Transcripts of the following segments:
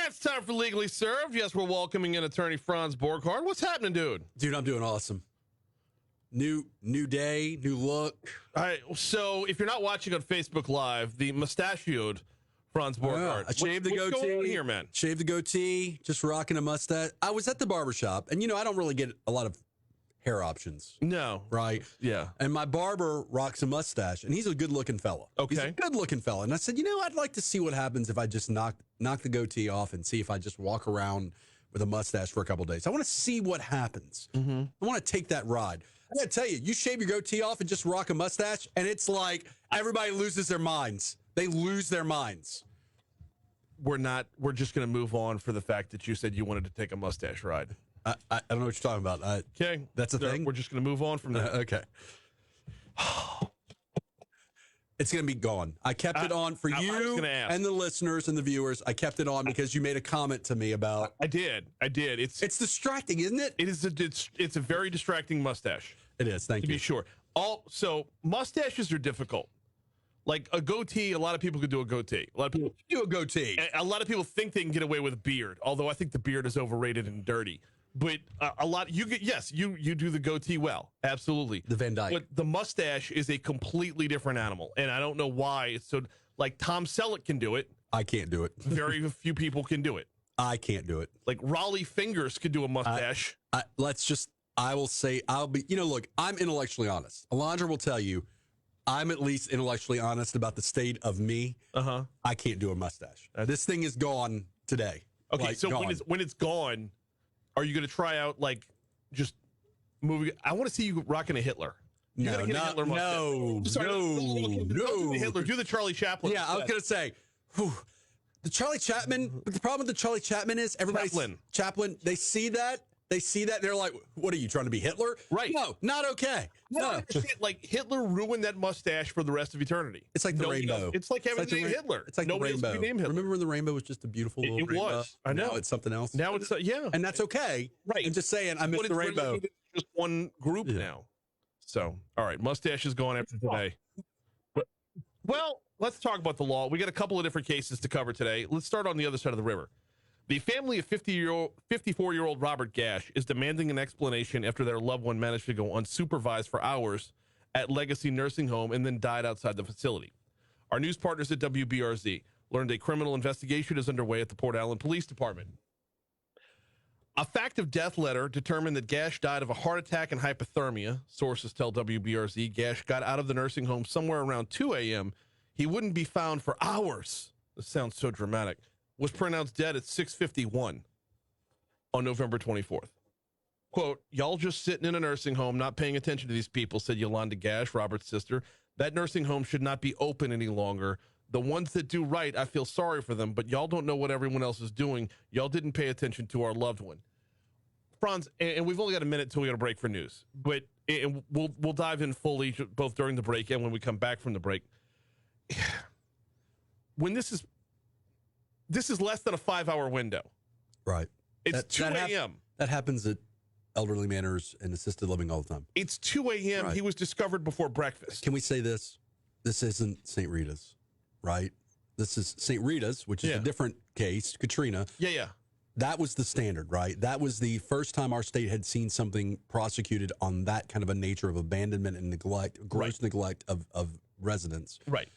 It's time for Legally Served. Yes, we're welcoming in attorney Franz Borghardt. What's happening, dude? Dude, I'm doing awesome. New day, new look. All right, so if you're not watching on Facebook Live, the mustachioed Franz Borghardt. I shaved the goatee. What's going on here, man? Shaved the goatee, just rocking a mustache. I was at the barbershop, and, I don't really get a lot of hair options. No. Right? Yeah. And my barber rocks a mustache, and he's a good-looking fella. Okay. He's a good-looking fella. And I said, I'd like to see what happens if I just knock the goatee off and see if I just walk around with a mustache for a couple of days. I want to see what happens. Mm-hmm. I want to take that ride. I got to tell you, you shave your goatee off and just rock a mustache, and it's like everybody loses their minds. They lose their minds. We're just going to move on for the fact that you said you wanted to take a mustache ride. I don't know what you're talking about. Okay. That's a thing? We're just going to move on from that. Okay. It's going to be gone. I kept it on for you and the listeners and the viewers. I kept it on because you made a comment to me about. I did. It's distracting, isn't it? It is. It's a very distracting mustache. It is. Thank you. To be sure. So mustaches are difficult. Like a goatee, a lot of people could do a goatee. A lot of people do a goatee. A lot of people think they can get away with a beard, although I think the beard is overrated and dirty. But you do the goatee well, absolutely. The Van Dyke. But the mustache is a completely different animal, and I don't know why it's so. Like Tom Selleck can do it. I can't do it. Very few people can do it. I can't do it. Like Raleigh Fingers could do a mustache. I will say I'll be. Look, I'm intellectually honest. Alondra will tell you, I'm at least intellectually honest about the state of me. I can't do a mustache. This thing is gone today. Okay, so gone. when it's gone. Are you going to try out, just moving? I want to see you rocking a Hitler. No. Hitler. Do the Charlie Chaplin. Yeah, I was going to say, the Charlie Chaplin, but the problem with the Charlie Chaplin is everybody's Chaplin, they see that, they're like, what are you, trying to be Hitler? Right. No, not okay. No. Hitler ruined that mustache for the rest of eternity. It's like the rainbow. It's like having the name Hitler. It's like nobody the rainbow. Else could be named Hitler. Remember when the rainbow was just a beautiful little rainbow? It was. I know. Now it's something else. Now it's, yeah. And that's okay. Right. I'm just saying, I miss the rainbow. Really just one group now. So, all right, mustache is gone after today. Well, let's talk about the law. We got a couple of different cases to cover today. Let's start on the other side of the river. The family of 54-year-old Robert Gash is demanding an explanation after their loved one managed to go unsupervised for hours at Legacy Nursing Home and then died outside the facility. Our news partners at WBRZ learned a criminal investigation is underway at the Port Allen Police Department. A fact of death letter determined that Gash died of a heart attack and hypothermia. Sources tell WBRZ Gash got out of the nursing home somewhere around 2 a.m. He wouldn't be found for hours. This sounds so dramatic. Was pronounced dead at 6:51 on November 24th. Quote, y'all just sitting in a nursing home, not paying attention to these people, said Yolanda Gash, Robert's sister. That nursing home should not be open any longer. The ones that do right, I feel sorry for them, but y'all don't know what everyone else is doing. Y'all didn't pay attention to our loved one. Franz, and we've only got a minute until we got a break for news, but we'll dive in fully both during the break and when we come back from the break. When this is less than a 5-hour window. Right. It's 2 a.m. That happens at elderly manors and assisted living all the time. It's 2 a.m. Right. He was discovered before breakfast. Can we say this? This isn't St. Rita's, right? This is St. Rita's, which is a different case, Katrina. Yeah. That was the standard, right? That was the first time our state had seen something prosecuted on that kind of a nature of abandonment and neglect, gross neglect of residents. Right.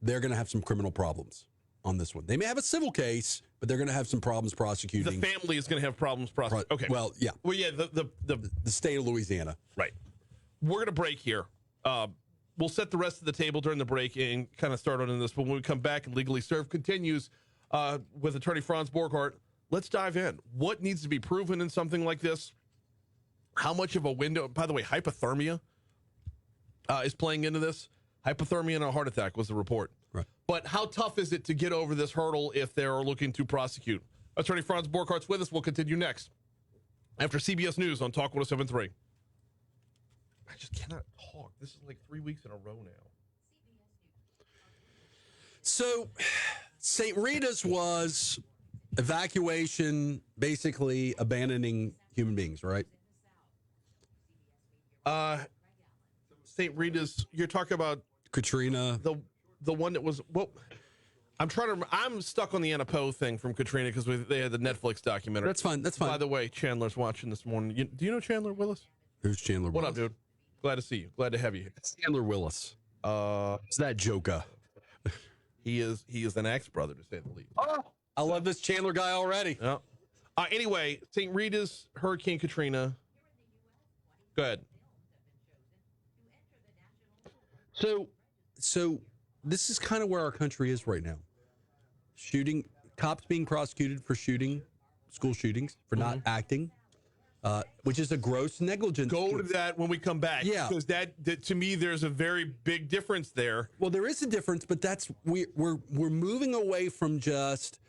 They're going to have some criminal problems on this one. They may have a civil case, but they're going to have some problems prosecuting. The family is going to have problems prosecuting. Okay. Well, yeah. Well, yeah, the state of Louisiana. Right. We're going to break here. We'll set the rest of the table during the break and kind of start on this. But when we come back and Legally Served continues with attorney Franz Borghardt, let's dive in. What needs to be proven in something like this? How much of a window? By the way, hypothermia is playing into this. Hypothermia and a heart attack was the report. Right. But how tough is it to get over this hurdle if they're looking to prosecute? Attorney Franz Borghardt's with us. We'll continue next after CBS News on Talk 107.3. I just cannot talk. This is like 3 weeks in a row now. So, St. Rita's was evacuation, basically abandoning human beings, right? St. Rita's, you're talking about Katrina. The one that was, well, I'm stuck on the Anna Poe thing from Katrina because they had the Netflix documentary. That's fine. That's fine. By the way, Chandler's watching this morning. Do you know Chandler Willis? Who's Chandler Willis? What up, dude? Glad to see you. Glad to have you here. Chandler Willis. It's that Joker. He is an axe brother, to say the least. Oh, I love this Chandler guy already. Yeah. Anyway, St. Rita's, Hurricane Katrina. Go ahead. So this is kind of where our country is right now. Cops being prosecuted for school shootings, for not acting, which is a gross negligence. Go to that when we come back. Yeah. Because that to me, there's a very big difference there. Well, there is a difference, but we're moving away from just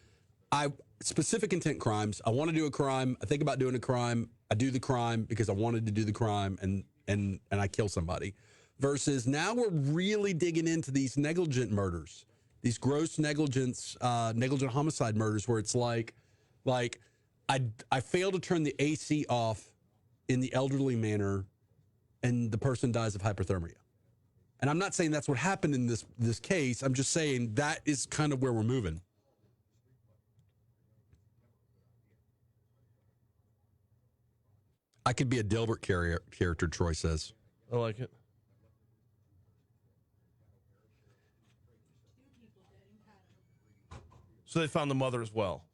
specific intent crimes. I want to do a crime. I think about doing a crime. I do the crime because I wanted to do the crime, and I kill somebody. Versus now we're really digging into these negligent murders, these gross negligent homicide murders, where it's like I failed to turn the AC off in the elderly manner, and the person dies of hypothermia. And I'm not saying that's what happened in this case. I'm just saying that is kind of where we're moving. I could be a Dilbert character, Troy says. I like it. So they found the mother as well.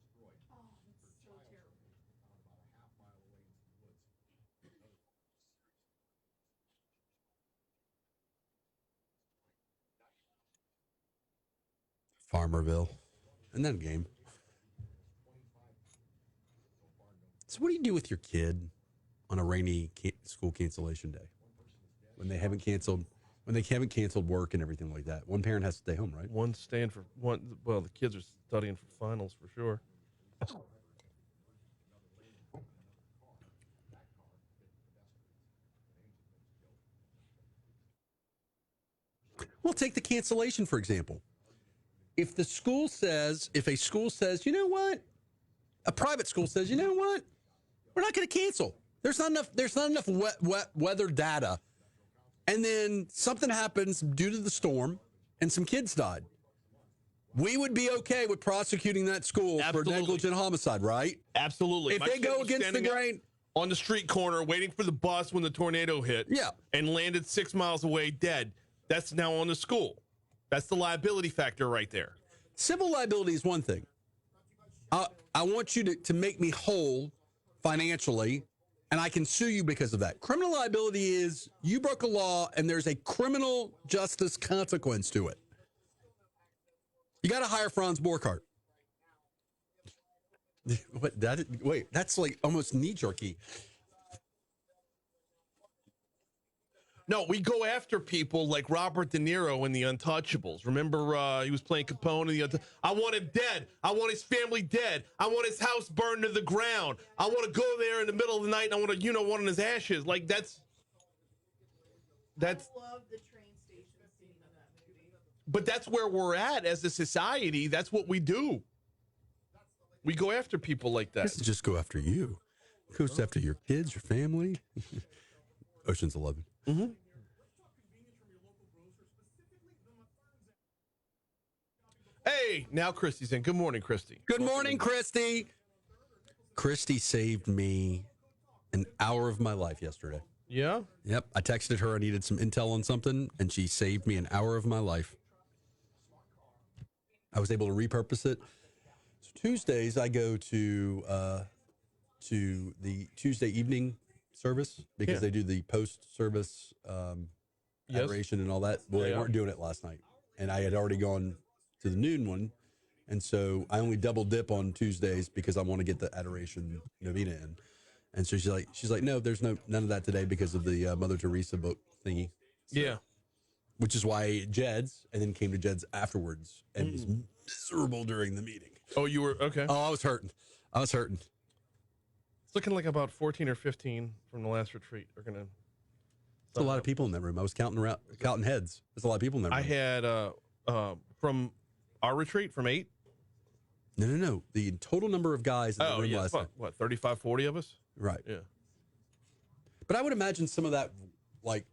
Farmerville. Isn't that a game? So what do you do with your kid on a rainy school cancellation day when they haven't canceled work and everything like that? One parent has to stay home, right? One's staying for one. Well, the kids are studying for finals for sure. Well, take the cancellation, for example. If a school says, you know what? A private school says, you know what? We're not going to cancel. There's not enough wet weather data. And then something happens due to the storm and some kids died. We would be okay with prosecuting that school for negligent homicide, right? Absolutely. If they go against the grain. On the street corner, waiting for the bus when the tornado hit. Yeah. And landed 6 miles away dead. That's now on the school. That's the liability factor right there. Civil liability is one thing. I want you to make me whole financially, and I can sue you because of that. Criminal liability is you broke a law, and there's a criminal justice consequence to it. You got to hire Franz Borchardt. Wait, that's like almost knee-jerky. No, we go after people like Robert De Niro in The Untouchables. Remember, he was playing Capone in I want him dead. I want his family dead. I want his house burned to the ground. I want to go there in the middle of the night and I want to, one of his ashes. Like that's. I love the train station scene in that movie. But that's where we're at as a society. That's what we do. We go after people like that. It doesn't just go after you. It goes after your kids, your family. Ocean's 11. Mm-hmm. Hey, now Christy's in. Good morning, Christy. Good morning, Christy. Christy saved me an hour of my life yesterday. Yeah? Yep. I texted her I needed some intel on something, and she saved me an hour of my life. I was able to repurpose it. So Tuesdays, I go to the Tuesday evening service because they do the post-service adoration and all that. Well, they weren't doing it last night, and I had already gone to the noon one, and so I only double dip on Tuesdays because I want to get the adoration novena in. And so she's like, no, there's none of that today because of the Mother Teresa book thingy. So, yeah, which is why I ate Jed's and then came to Jed's afterwards and was miserable during the meeting. Oh, you were okay. Oh, I was hurting. It's looking like about 14 or 15 from the last retreat are gonna. There's a lot of people in that room. I was counting heads. There's a lot of people in that room. I had from our retreat from 8. No. The total number of guys in the room last night. What, 35, 40 of us? Right. Yeah. But I would imagine some of that, like,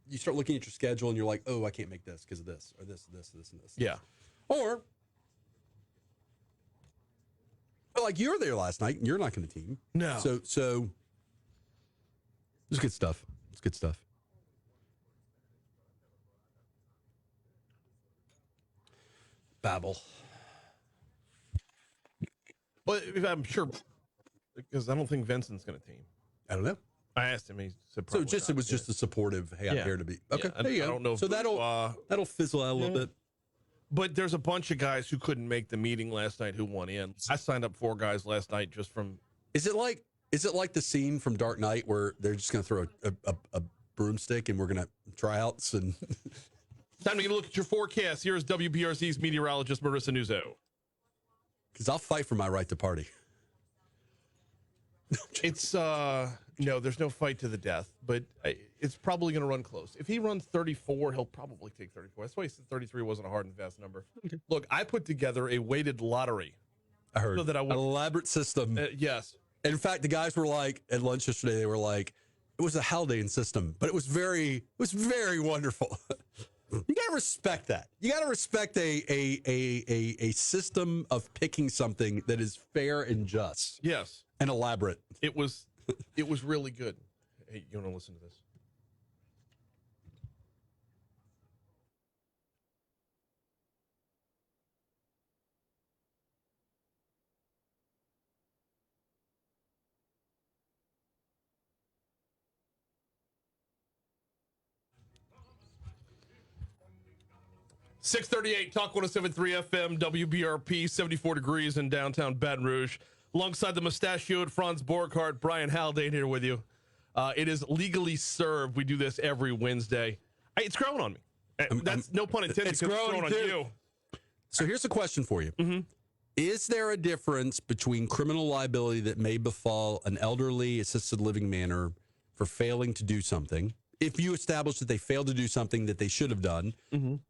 you start looking at your schedule and you're like, oh, I can't make this because of this, or this, and this. Yeah. Or like you were there last night, and you're not going to team. No. So it's good stuff. It's good stuff. Babble. But I'm sure, because I don't think Vincent's going to team. I don't know. I asked him. He said So it was just a supportive. Hey, I'm here to be. Okay, Yeah, there you go. I don't know. So that'll fizzle out a little bit. But there's a bunch of guys who couldn't make the meeting last night who won in. I signed up 4 guys last night just from. Is it like the scene from Dark Knight where they're just going to throw a broomstick and we're going to tryouts and. Time to get a look at your forecast. Here's WBRZ's meteorologist Marissa Nuzzo. Because I'll fight for my right to party. It's no, there's no fight to the death, but it's probably going to run close. If he runs 34, he'll probably take 34. That's why he said 33 wasn't a hard and fast number. Okay. Look, I put together a weighted lottery. I heard so that I would, an elaborate system. Yes. In fact, the guys were like at lunch yesterday. They were like, it was a Haldane system, but it was very wonderful. You gotta respect that. You gotta respect a system of picking something that is fair and just. Yes. And elaborate. It was really good. Hey, you want to listen to this? .638 Talk 107.3 FM WBRP, 74 degrees in downtown Baton Rouge. Alongside the mustachioed Franz Borghardt, Brian Haldane here with you. It is legally served. We do this every Wednesday. It's growing on me. That's no pun intended. It's growing on you. So here's a question for you. Mm-hmm. Is there a difference between criminal liability that may befall an elderly assisted living manor for failing to do something, if you establish that they failed to do something that they should have done,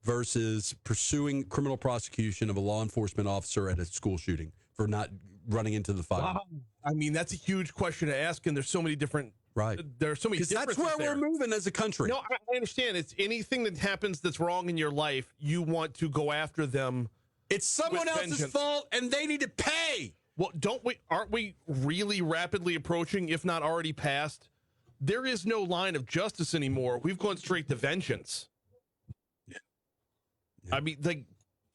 versus pursuing criminal prosecution of a law enforcement officer at a school shooting for not running into the fire? Wow. I mean, that's a huge question to ask, and there's so many different. Right. There are so many differences. That's where we're moving as a country. No, I understand. It's anything that happens that's wrong in your life, you want to go after them. It's someone else's fault, and they need to pay. Well, aren't we really rapidly approaching, if not already past? There is no line of justice anymore. We've gone straight to vengeance. Yeah. I mean, like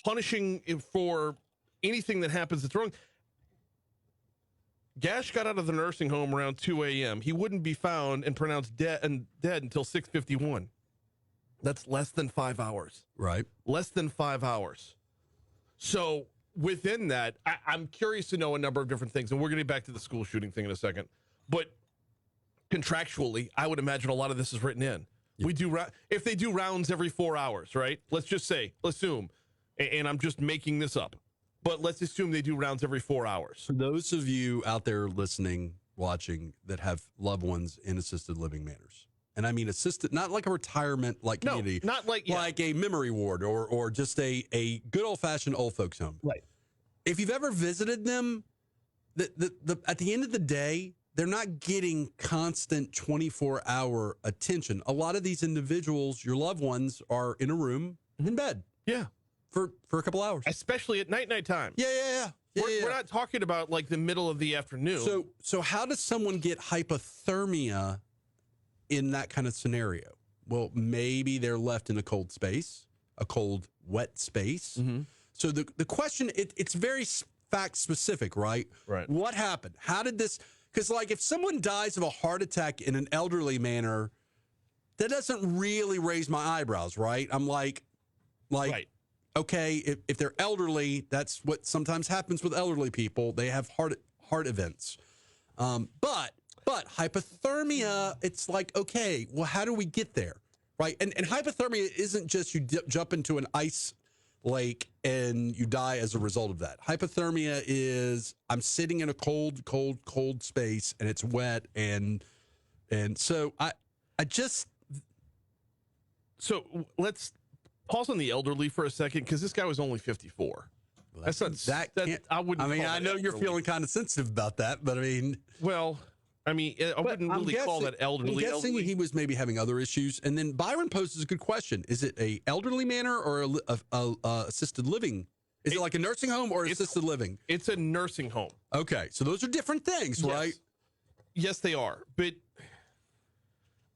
punishing for anything that happens that's wrong. Gash got out of the nursing home around 2 a.m. He wouldn't be found and pronounced dead until 6:51. That's less than 5 hours. Right. Less than 5 hours. So within that, I'm curious to know a number of different things, and we're going to get back to the school shooting thing in a second. But contractually, I would imagine a lot of this is written in. Yep. We do if they do rounds every 4 hours, right? Let's assume, and I'm just making this up, but let's assume they do rounds every 4 hours. For those of you out there listening, watching, that have loved ones in assisted living manors, and I mean assisted, not like a retirement community, not like a memory ward or just a good old fashioned old folks home. Right. If you've ever visited them, at the end of the day, they're not getting constant 24-hour attention. A lot of these individuals, your loved ones, are in a room in bed. Yeah. For a couple hours. Especially at nighttime. Yeah. We're not talking about like the middle of the afternoon. So how does someone get hypothermia in that kind of scenario? Well, maybe they're left in a cold space, a cold, wet space. Mm-hmm. So the question, it's very fact specific, right? Right. What happened? How did this... Because, if someone dies of a heart attack in an elderly manner, that doesn't really raise my eyebrows, right? I'm like, right. Okay, if they're elderly, that's what sometimes happens with elderly people. They have heart events. But hypothermia, it's like, okay, well, how do we get there, right? And hypothermia isn't just you jump into an ice lake and you die as a result of that. Hypothermia is I'm sitting in a cold space and it's wet and so So let's pause on the elderly for a second, because this guy was only 54. Well, I know you're feeling kind of sensitive about that, but I mean, I wouldn't really call that elderly. I'm guessing he was maybe having other issues. And then Byron poses a good question: is it a elderly manor or a assisted living Is it like a nursing home or assisted living? It's a nursing home. Okay, so those are different things, Yes. right? Yes, they are. But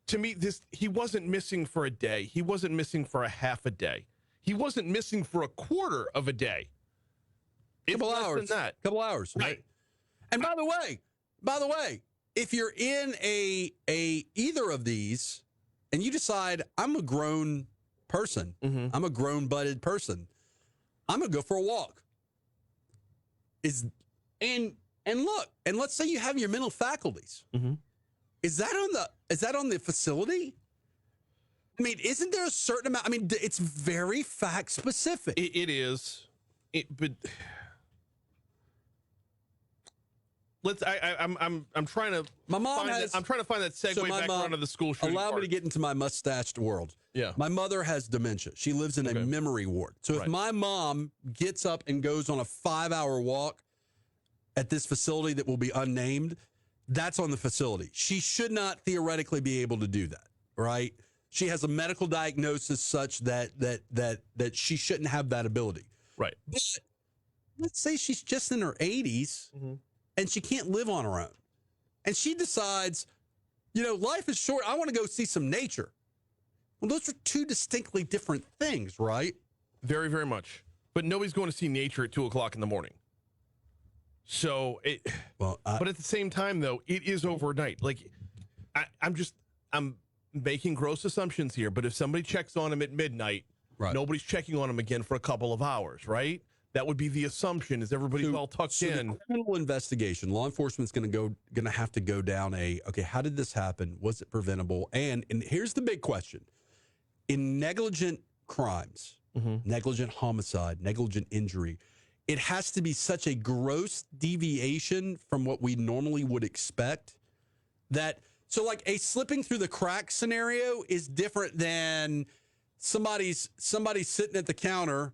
to me, he wasn't missing for a day. He wasn't missing for a half a day. He wasn't missing for a quarter of a day. It's Couple less hours. than that. Couple hours. Right. And by the way, if you're in a either of these and you decide I'm a grown person, I'm a grown budded person, I'm gonna go for a walk. And look, and let's say you have your mental faculties. Is that on the facility? I mean, isn't there a certain amount? I mean, it's very fact specific. It is. But let's. I'm trying to. My mom I'm trying to find that segue back around to the school shooting. Allow part. me to get into my mustached world. Yeah. My mother has dementia. She lives in a memory ward. So if my mom gets up and goes on a 5-hour walk at this facility that will be unnamed, that's on the facility. She should not theoretically be able to do that, right? She has a medical diagnosis such that she shouldn't have that ability. Right. But let's say she's just in her 80s and she can't live on her own. And she decides, life is short. I want to go see some nature. Well, those are two distinctly different things, right? Very, very much. But nobody's going to see nature at 2:00 in the morning. So, but at the same time, though, it is overnight. Like, I'm making gross assumptions here, but if somebody checks on him at midnight, nobody's checking on him again for a couple of hours, right? That would be the assumption, is everybody's all tucked in. The criminal investigation, law enforcement's going to have to go down okay, how did this happen? Was it preventable? And here's the big question. In negligent crimes, negligent homicide, negligent injury, it has to be such a gross deviation from what we normally would expect so like a slipping through the crack scenario is different than somebody's sitting at the counter,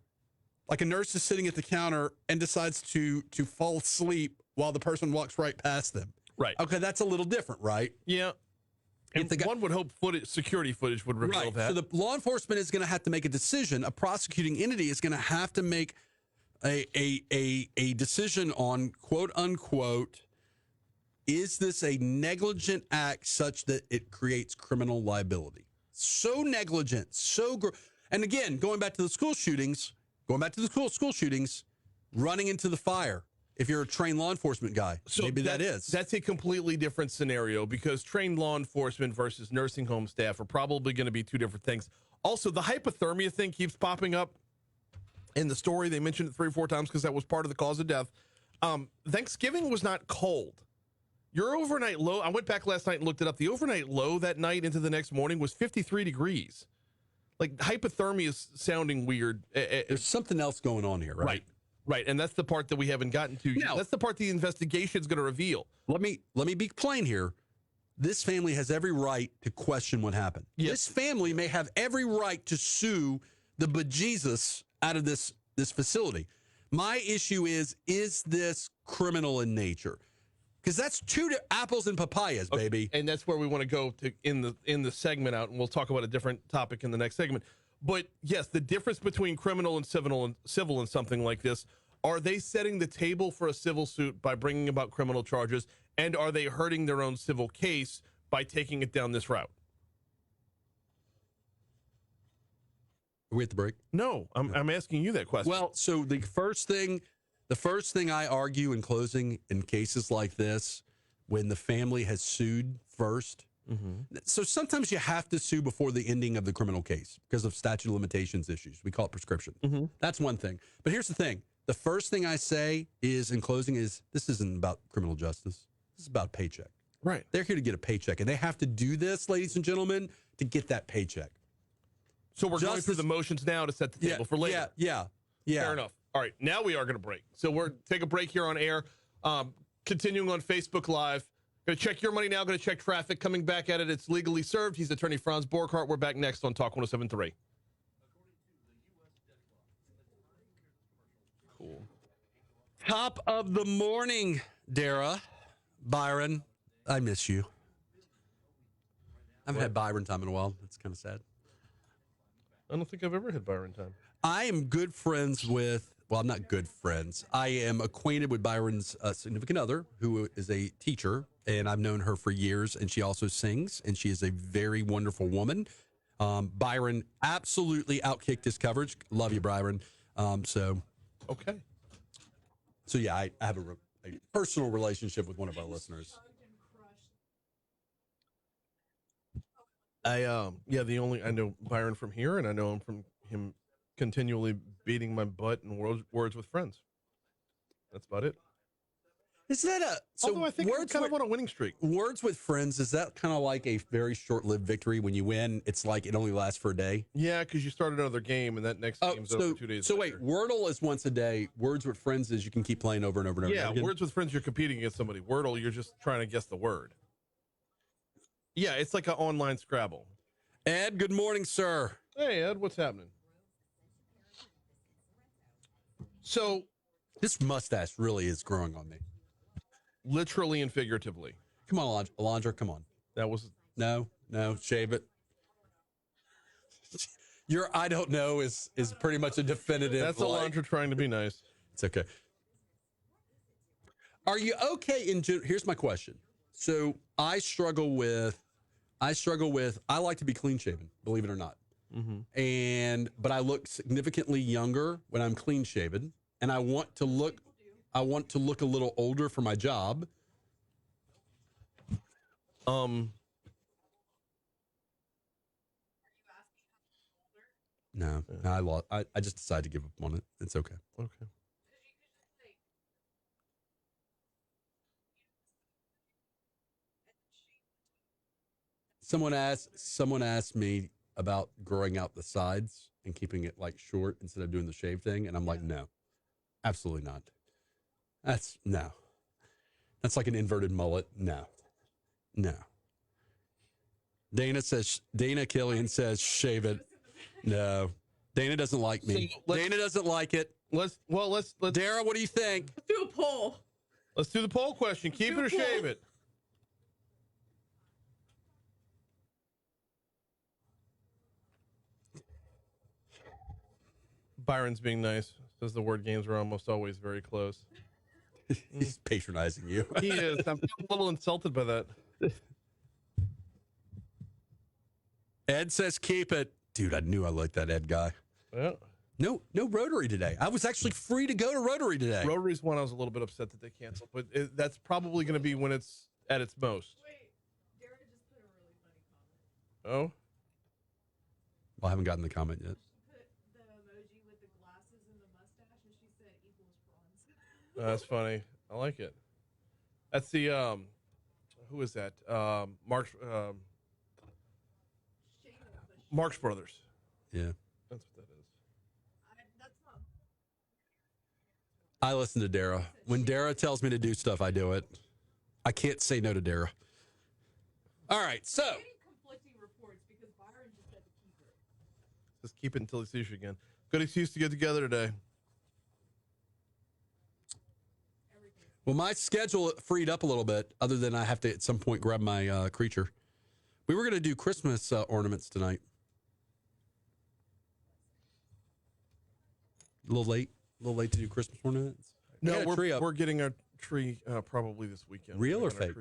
like a nurse is sitting at the counter and decides to fall asleep while the person walks right past them. Right. Okay, that's a little different, right? Yeah. And one would hope security footage would reveal that. So the law enforcement is going to have to make a decision. A prosecuting entity is going to have to make a decision on, quote unquote, is this a negligent act such that it creates criminal liability? So negligent, and again, going back to the school shootings, running into the fire. If you're a trained law enforcement guy, so maybe that's a completely different scenario, because trained law enforcement versus nursing home staff are probably going to be two different things. Also, the hypothermia thing keeps popping up in the story. They mentioned it 3 or 4 times because that was part of the cause of death. Thanksgiving was not cold. Your overnight low, I went back last night and looked it up. The overnight low that night into the next morning was 53 degrees. Like, hypothermia is sounding weird. There's something else going on here, right? Right, and that's the part that we haven't gotten to yet. That's the part the investigation is going to reveal. Let me be plain here. This family has every right to question what happened. Yes. This family may have every right to sue the bejesus out of this facility. My issue is this criminal in nature? Because that's two apples and papayas, baby. And that's where we want to go to in the segment out, and we'll talk about a different topic in the next segment. But yes, the difference between criminal and civil and something like this, are they setting the table for a civil suit by bringing about criminal charges, and are they hurting their own civil case by taking it down this route? Are we at the break? No, I'm asking you that question. Well, so the first thing I argue in closing in cases like this, when the family has sued first. So sometimes you have to sue before the ending of the criminal case because of statute of limitations issues. We call it prescription. That's one thing. But here's the thing. The first thing I say is in closing is this isn't about criminal justice. This is about paycheck. Right. They're here to get a paycheck, and they have to do this, ladies and gentlemen, to get that paycheck. So we're going through the motions now to set the table for later. Yeah. Fair enough. All right, now we are going to break. So we're take a break here on air. Continuing on Facebook Live. Going to check your money now. Going to check traffic. Coming back at it. It's legally served. He's attorney Franz Borghardt. We're back next on Talk 107.3. Cool. Top of the morning, Dara. Byron, I miss you. I haven't had Byron time in a while. That's kind of sad. I don't think I've ever had Byron time. I am good friends with well, I'm not good friends. I am acquainted with Byron's significant other, who is a teacher, and I've known her for years, and she also sings, and she is a very wonderful woman. Byron absolutely outkicked his coverage. Love you, Byron. Okay. So yeah, I have a personal relationship with one of our listeners. I know Byron from here, and I know him from him continually beating my butt in words with friends. That's about it. Is that Although I think we're kind of on a winning streak. Words with friends, is that kind of like a very short-lived victory? When you win, it's like it only lasts for a day? Yeah, because you start another game, and that next game's over 2 days So later. wait, Wordle is once a day. Words with friends is you can keep playing over and over and over again? Yeah, words with friends, you're competing against somebody. Wordle, you're just trying to guess the word. Yeah, it's like an online Scrabble. Ed, good morning, sir. Hey, Ed, what's happening? So, this mustache really is growing on me. Literally and figuratively. Come on, Alondra, come on. That was... No, shave it. Your I don't know is pretty much a definitive. That's Alondra trying to be nice. It's okay. Are you okay in general? Here's my question. So I like to be clean shaven, believe it or not. Mm-hmm. But I look significantly younger when I'm clean shaven, and I want to look a little older for my job. No, I just decided to give up on it. It's okay. Okay. Someone asked me about growing out the sides and keeping it like short instead of doing the shave thing, and I'm like, no, absolutely not. That's like an inverted mullet. No. Dana Killian says shave it. No, Dana doesn't like me. Dana doesn't like it. Let's Dara, what do you think? Let's do a poll. Let's do the poll question. Keep it or shave it? Byron's being nice. Says the word games are almost always very close. He's patronizing you. He is. I'm a little insulted by that. Ed says keep it. Dude, I knew I liked that Ed guy. Yeah. No Rotary today. I was actually free to go to Rotary today. Rotary's one I was a little bit upset that they canceled, but that's probably going to be when it's at its most. Wait, Dara just put a really funny comment. Oh? Well, I haven't gotten the comment yet. She put the emoji with the glasses and the mustache, and she said equals prawns. That's funny. I like it. That's the who is that? Marx Brothers. Yeah. That's what that is. That's not. I listen to Dara. When Dara tells me to do stuff, I do it. I can't say no to Dara. All right, so. I'm getting conflicting reports because Byron just said to keep it. Just keep it until he sees you again. Good excuse to get together today. Well, my schedule freed up a little bit, other than I have to at some point grab my creature. We were going to do Christmas ornaments tonight. A little late to do Christmas ornaments. No, we're getting our tree probably this weekend. Real or fake?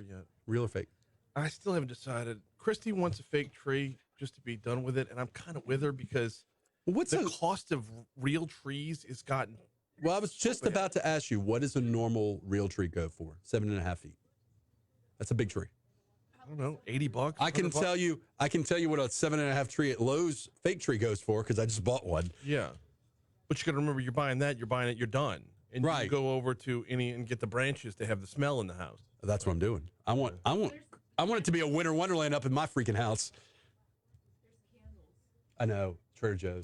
Real or fake? I still haven't decided. Christy wants a fake tree just to be done with it, and I'm kind of with her because the cost of real trees has gotten. Well, I was just about to ask you, what does a normal real tree go for? 7.5 feet. That's a big tree. I don't know, $80. I can tell you what a 7.5 tree at Lowe's fake tree goes for because I just bought one. Yeah, but you got to remember, you're buying it, you're done, and right. You go over to and get the branches to have the smell in the house. That's what I'm doing. I want it to be a winter wonderland up in my freaking house. There's candles. I know. Trader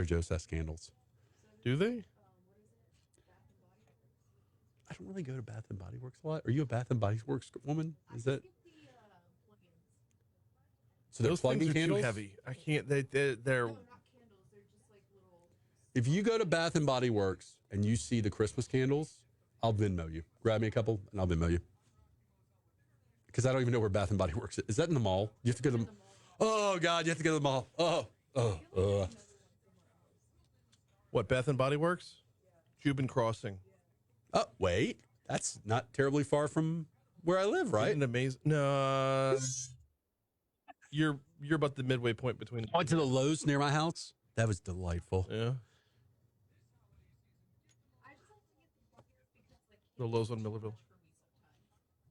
Joe's has candles. Do they? I don't really go to Bath and Body Works a lot. Are you a Bath and Body Works woman? Is that? So they're plugging candles? Too heavy. I can't. They're. No, not candles. They're just like little. If you go to Bath and Body Works and you see the Christmas candles, I'll Venmo you. Grab me a couple and I'll Venmo you. Because I don't even know where Bath and Body Works is. Is that in the mall? You have to go to the. Oh God, you have to go to the mall. Oh. What, Bath and Body Works? Cuban Crossing. Oh, wait. That's not terribly far from where I live, right? Isn't it amazing? No. You're about the midway point between. I went to the Lowe's near my house. That was delightful. Yeah. The Lowe's on Millerville.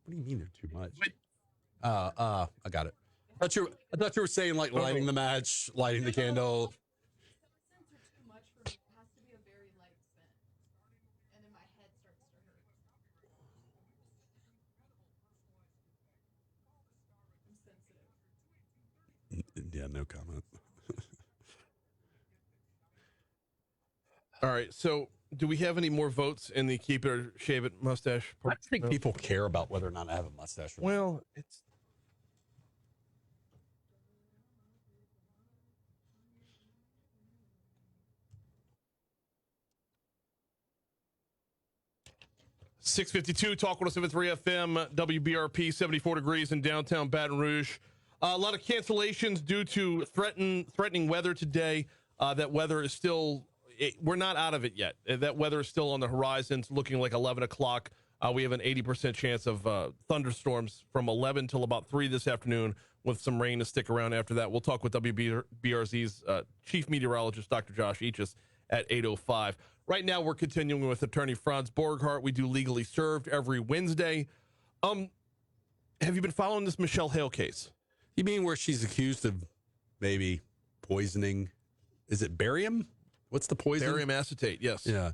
What do you mean they're too much? I got it. I thought you were saying like lighting the match, lighting the candle. Some scents are too much for me. It has to be a very light scent. And then my head starts to hurt. I'm sensitive. Yeah, no comment. All right. So, do we have any more votes in the keep it or shave it mustache? I don't think people care about whether or not I have a mustache. Or not. Well, it's. .652 Talk 107.3 FM, WBRP, 74 degrees in downtown Baton Rouge. A lot of cancellations due to threatening weather today. That weather is still, we're not out of it yet. That weather is still on the horizon. It's looking like 11 o'clock. We have an 80% chance of thunderstorms from 11 till about 3 this afternoon, with some rain to stick around after that. We'll talk with WBRZ's chief meteorologist, Dr. Josh Eachus, at 8:05. Right now, we're continuing with attorney Franz Borghardt. We do Legally Served every Wednesday. Have you been following this Michelle Hale case? You mean where she's accused of maybe poisoning? Is it barium? What's the poison? Barium acetate, yes. Yeah.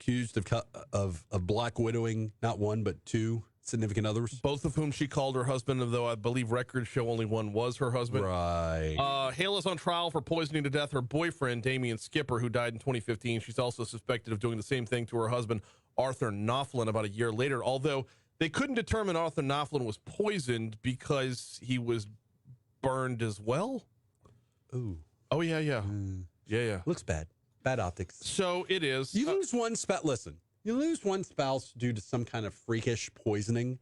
Accused of black widowing not one but two significant others. Both of whom she called her husband, though I believe records show only one was her husband. Right. Hale is on trial for poisoning to death her boyfriend, Damian Skipper, who died in 2015. She's also suspected of doing the same thing to her husband, Arthur Knopflin, about a year later, although they couldn't determine Arthur Knopflin was poisoned because he was burned as well. Ooh. Oh, yeah. Yeah. Looks bad. Bad optics. So it is. You lose one spouse. Listen, you lose one spouse due to some kind of freakish poisoning,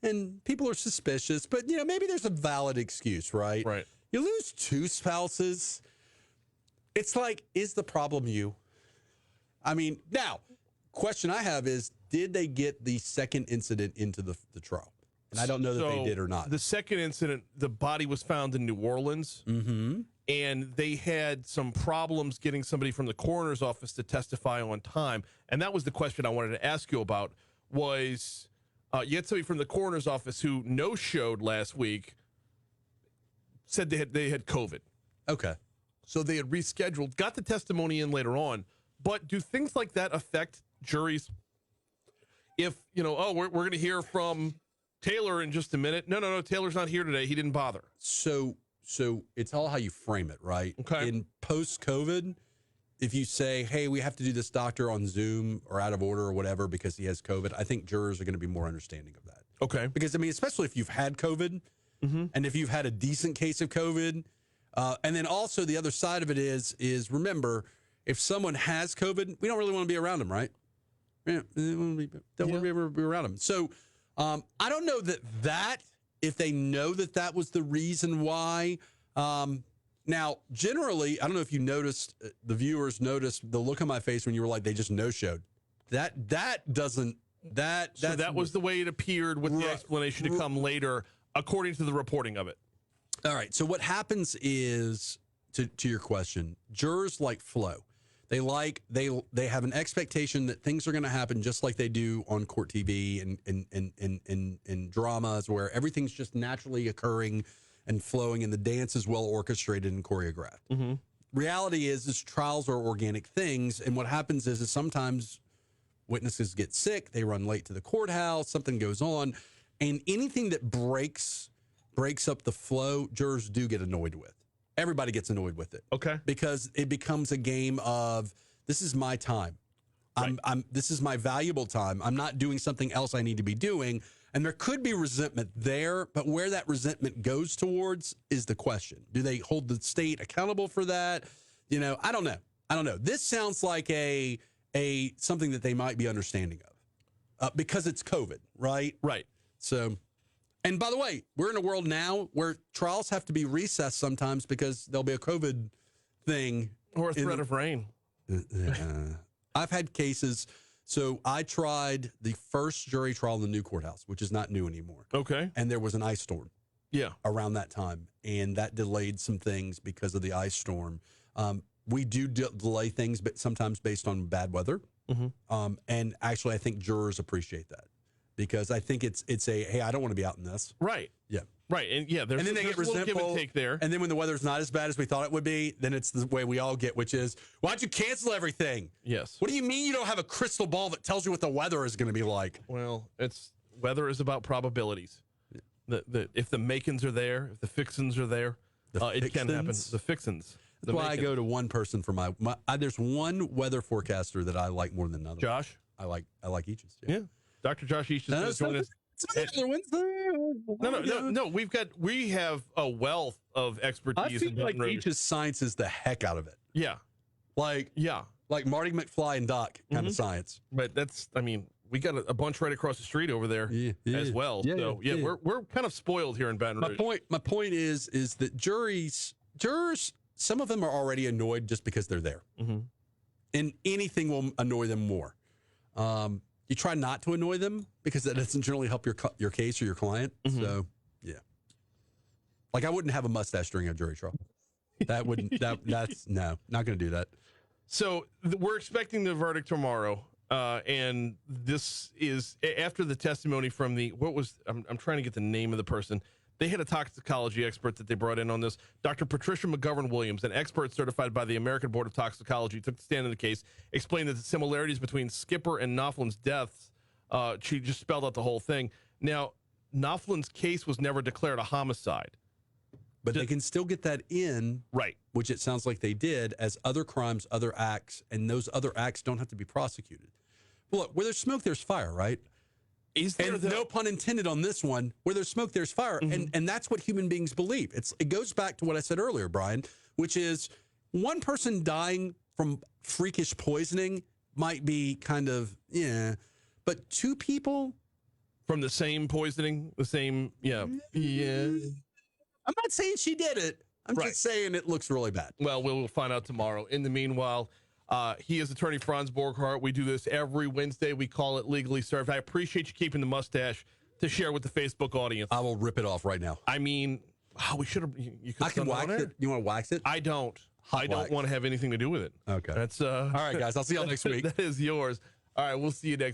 and people are suspicious. But maybe there's a valid excuse, right? Right. You lose two spouses. It's like, is the problem you? I mean, now, question I have is, did they get the second incident into the trial? And I don't know that they did or not. The second incident, the body was found in New Orleans. Mm-hmm. And they had some problems getting somebody from the coroner's office to testify on time. And that was the question I wanted to ask you about, was you had somebody from the coroner's office who no-showed last week, said they had COVID. Okay. So they had rescheduled, got the testimony in later on. But do things like that affect juries? If, we're going to hear from Taylor in just a minute. No, Taylor's not here today. He didn't bother. So it's all how you frame it, right? Okay. In post-COVID, if you say, hey, we have to do this doctor on Zoom or out of order or whatever because he has COVID, I think jurors are going to be more understanding of that. Okay. Because, especially if you've had COVID and if you've had a decent case of COVID. And then also the other side of it is remember, if someone has COVID, we don't really want to be around them, right? Don't want to be around them. So I don't know that if they know that was the reason why. Now, generally, I don't know if you noticed, the viewers noticed the look on my face when you were like, they just no-showed. That doesn't, So that was the way it appeared with the explanation to come later, according to the reporting of it. All right. So what happens is, to your question, jurors like flow. They have an expectation that things are going to happen just like they do on court TV and dramas where everything's just naturally occurring and flowing and the dance is well orchestrated and choreographed. Mm-hmm. Reality is trials are organic things. And what happens is sometimes witnesses get sick. They run late to the courthouse. Something goes on. And anything that breaks up the flow, jurors do get annoyed with. Everybody gets annoyed with it. Okay. Because it becomes a game of, this is my time. Right. This is my valuable time. I'm not doing something else I need to be doing. And there could be resentment there, but where that resentment goes towards is the question. Do they hold the state accountable for that? I don't know. This sounds like a something that they might be understanding of because it's COVID, right? Right. So, and by the way, we're in a world now where trials have to be recessed sometimes because there'll be a COVID thing. Or a threat of rain. I've had cases. So I tried the first jury trial in the new courthouse, which is not new anymore. Okay. And there was an ice storm. Yeah. Around that time, and that delayed some things because of the ice storm. We do delay things, but sometimes based on bad weather. And actually, I think jurors appreciate that because I think it's a hey, I don't want to be out in this. Right. Yeah. Right. And yeah, and then they get resentful. Give and take there. And then when the weather's not as bad as we thought it would be, then it's the way we all get, which is, why don't you cancel everything? Yes. What do you mean you don't have a crystal ball that tells you what the weather is going to be like? Well, weather is about probabilities. If the makings are there, if the fixins are there, it can happen. The fixins. That's why I go to one person for my there's one weather forecaster that I like more than another. Josh? I like Aegis. Yeah. Dr. Josh Each is going to join us. No. We have a wealth of expertise. I feel like Each's science is the heck out of it. Yeah. Like Marty McFly and Doc kind of science. But we got a bunch right across the street over there as well. We're kind of spoiled here in Baton Rouge. My point is that jurors, some of them are already annoyed just because they're there. And anything will annoy them more. You try not to annoy them because that doesn't generally help your case or your client. So, yeah. Like I wouldn't have a mustache during a jury trial. That's not going to do that. So we're expecting the verdict tomorrow. And this is after the testimony from I'm trying to get the name of the person. They had a toxicology expert that they brought in on this. Dr. Patricia McGovern-Williams, an expert certified by the American Board of Toxicology, took the stand in the case, explained that the similarities between Skipper and Knopflin's deaths, she just spelled out the whole thing. Now, Knopflin's case was never declared a homicide. But they can still get that in, right? Which it sounds like they did, as other crimes, other acts, and those other acts don't have to be prosecuted. Well, look, where there's smoke, there's fire, right? No pun intended on this one. Where there's smoke, there's fire, and that's what human beings believe. It goes back to what I said earlier, Brian, which is one person dying from freakish poisoning might be kind of but two people from the same poisoning, the same I'm not saying she did it. I'm just saying it looks really bad. Well, we'll find out tomorrow. In the meanwhile, he is attorney Franz Borghardt. We do this every Wednesday. We call it Legally Served. I appreciate you keeping the mustache to share with the Facebook audience. I will rip it off right now. We should have. I can wax it. You want to wax it? I don't. I don't want to have anything to do with it. Okay. That's all right, guys. I'll see y'all next week. That is yours. All right. We'll see you next.